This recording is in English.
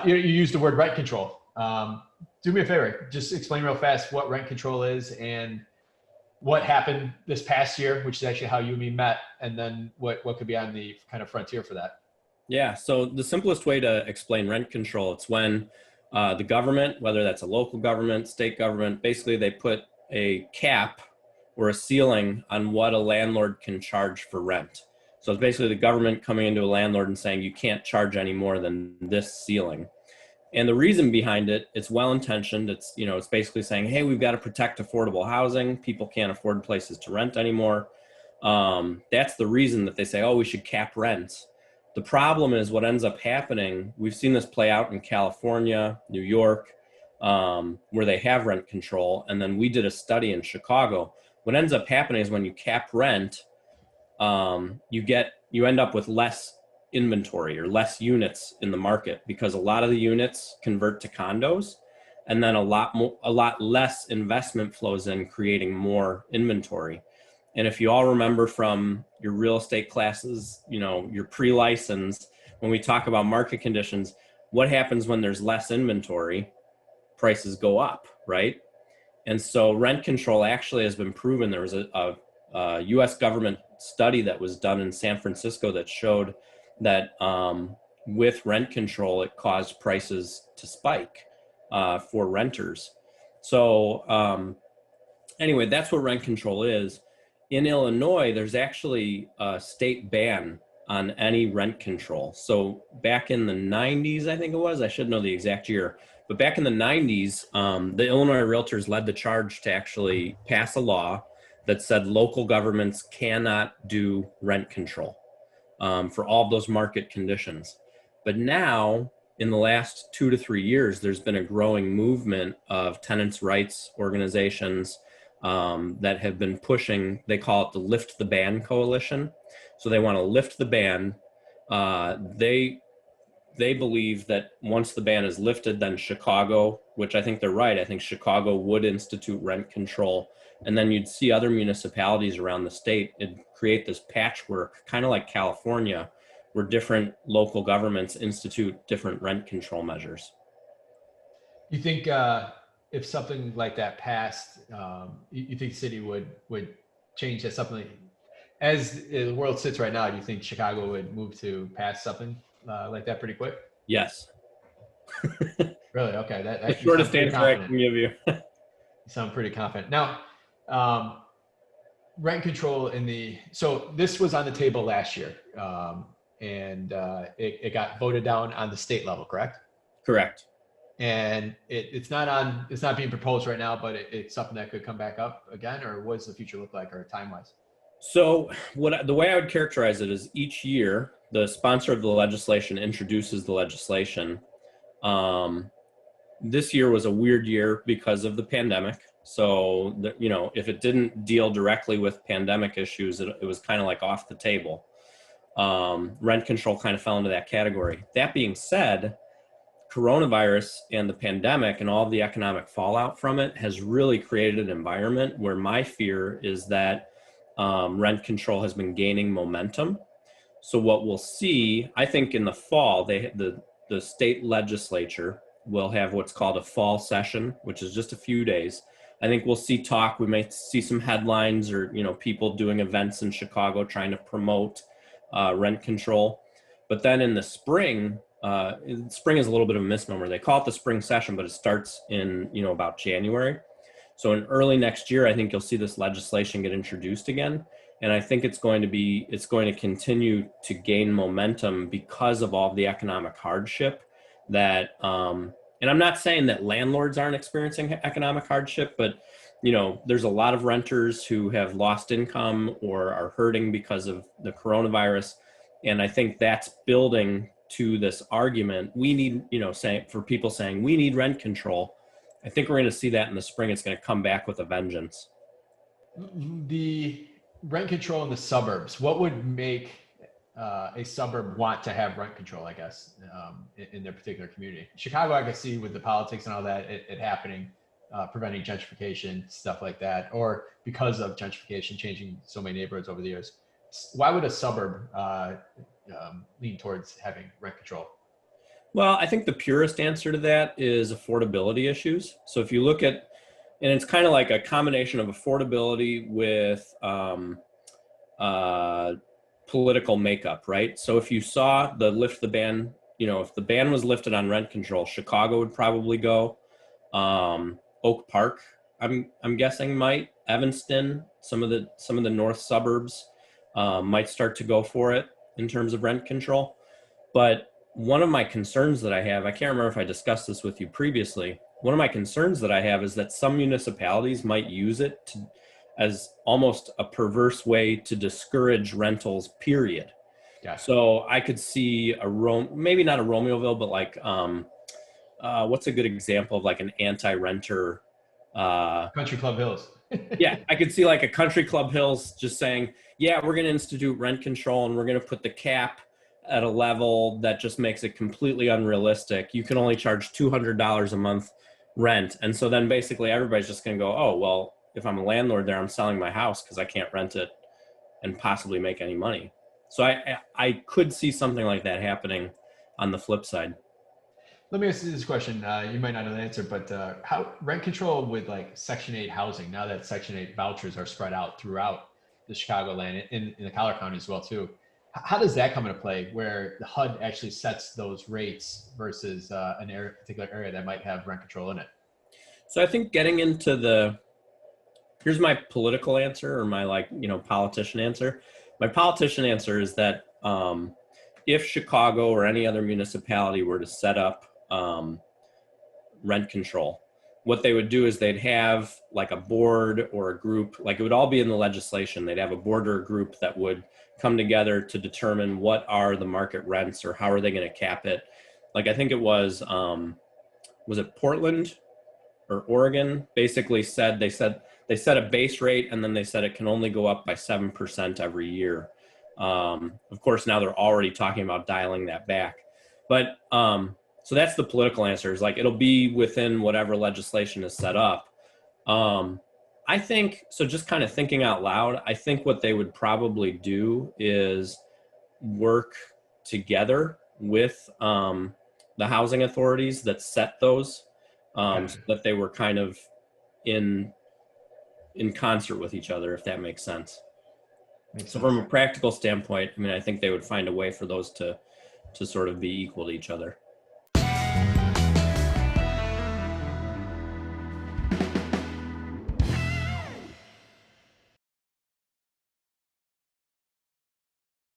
You used the word rent control. Do me a favor, just explain real fast what rent control is and what happened this past year, which is actually how you and me met, and then what could be on the kind of frontier for that. Yeah, so the simplest way to explain rent control, it's when the government, whether that's a local government, state government, basically they put a cap or a ceiling on what a landlord can charge for rent. So it's basically the government coming into a landlord and saying, you can't charge any more than this ceiling. And the reason behind it, it's well-intentioned. It's, it's basically saying, hey, we've got to protect affordable housing. People can't afford places to rent anymore. That's the reason that they say, oh, we should cap rents. The problem is what ends up happening, we've seen this play out in California, New York, where they have rent control. And then we did a study in Chicago. What ends up happening is when you cap rent, you end up with less inventory or less units in the market, because a lot of the units convert to condos, and then a lot less investment flows in, creating more inventory. And if you all remember from your real estate classes, your pre-license, when we talk about market conditions, what happens when there's less inventory? Prices go up, right? And so rent control actually has been proven. There was a US government study that was done in San Francisco that showed that with rent control, it caused prices to spike for renters. So anyway, that's what rent control is. In Illinois, there's actually a state ban on any rent control. So back in the 90s, I think it was, I should know the exact year, but back in the 90s, the Illinois Realtors led the charge to actually pass a law that said local governments cannot do rent control for all of those market conditions. But now, in the last 2 to 3 years, there's been a growing movement of tenants' rights organizations that have been pushing, they call it the Lift the Ban Coalition. So they want to lift the ban. They believe that once the ban is lifted, then Chicago, which I think they're right, I think Chicago would institute rent control. And then you'd see other municipalities around the state and create this patchwork, kind of like California, where different local governments institute different rent control measures. You think if something like that passed, you think the city would change that something? As the world sits right now, do you think Chicago would move to pass something like that pretty quick? Yes. Really? Okay. The shortest answer I can give you. You sound pretty confident. Now, rent control so this was on the table last year, and it got voted down on the state level, correct? Correct. And it's not being proposed right now, but it's something that could come back up again, or what does the future look like, or time-wise? So the way I would characterize it is each year, the sponsor of the legislation introduces the legislation. This year was a weird year because of the pandemic. So, if it didn't deal directly with pandemic issues, it was kind of like off the table. Rent control kind of fell into that category. That being said, coronavirus and the pandemic and all of the economic fallout from it has really created an environment where my fear is that rent control has been gaining momentum. So what we'll see, I think in the fall, the state legislature will have what's called a fall session, which is just a few days. I think we'll see talk. We may see some headlines or people doing events in Chicago trying to promote rent control. But then in the spring is a little bit of a misnomer. They call it the spring session, but it starts in about January. So in early next year, I think you'll see this legislation get introduced again. And I think it's going to continue to gain momentum because of all the economic hardship that, and I'm not saying that landlords aren't experiencing economic hardship, but there's a lot of renters who have lost income or are hurting because of the coronavirus. And I think that's building to this argument. We need, for people saying we need rent control. I think we're going to see that in the spring. It's going to come back with a vengeance. The rent control in the suburbs, what would make a suburb want to have rent control, I guess, in their particular community? Chicago, I can see with the politics and all that, it happening, preventing gentrification, stuff like that, or because of gentrification, changing so many neighborhoods over the years. Why would a suburb lean towards having rent control? Well, I think the purest answer to that is affordability issues. So if you look at, and it's kind of like a combination of affordability with political makeup, right? So if you saw the lift the ban, if the ban was lifted on rent control, Chicago would probably go. Oak Park, I'm guessing might. Evanston, some of the north suburbs might start to go for it in terms of rent control. But one of my concerns that I have, I can't remember if I discussed this with you previously. One of my concerns that I have is that some municipalities might use it as almost a perverse way to discourage rentals, period. Yeah. So I could see maybe not a Romeoville, but like, what's a good example of like an anti-renter? Country Club Hills. Yeah, I could see like a Country Club Hills just saying, yeah, we're going to institute rent control and we're going to put the cap at a level that just makes it completely unrealistic. You can only charge $200 a month rent. And so then basically everybody's just going to go, oh, well, if I'm a landlord there, I'm selling my house because I can't rent it and possibly make any money. So I could see something like that happening on the flip side. Let me ask you this question. You might not know the answer, but how rent control with like Section 8 housing, now that Section 8 vouchers are spread out throughout the Chicagoland, in the Collier County as well too, how does that come into play where the HUD actually sets those rates versus particular area that might have rent control in it? So I think getting into here's my political answer, or my politician answer. My politician answer is that if Chicago or any other municipality were to set up rent control, what they would do is they'd have like a board or a group, like it would all be in the legislation. They'd have a board or a group that would come together to determine what are the market rents or how are they going to cap it. Like I think it was it Portland or Oregon basically said, they set a base rate and then they said it can only go up by 7% every year. Of course, now they're already talking about dialing that back. But so that's the political answer, is like it'll be within whatever legislation is set up. I think, so just kind of thinking out loud, I think what they would probably do is work together with the housing authorities that set those, so that they were kind of in concert with each other, if that makes sense. So from a practical standpoint, I mean, I think they would find a way for those to sort of be equal to each other.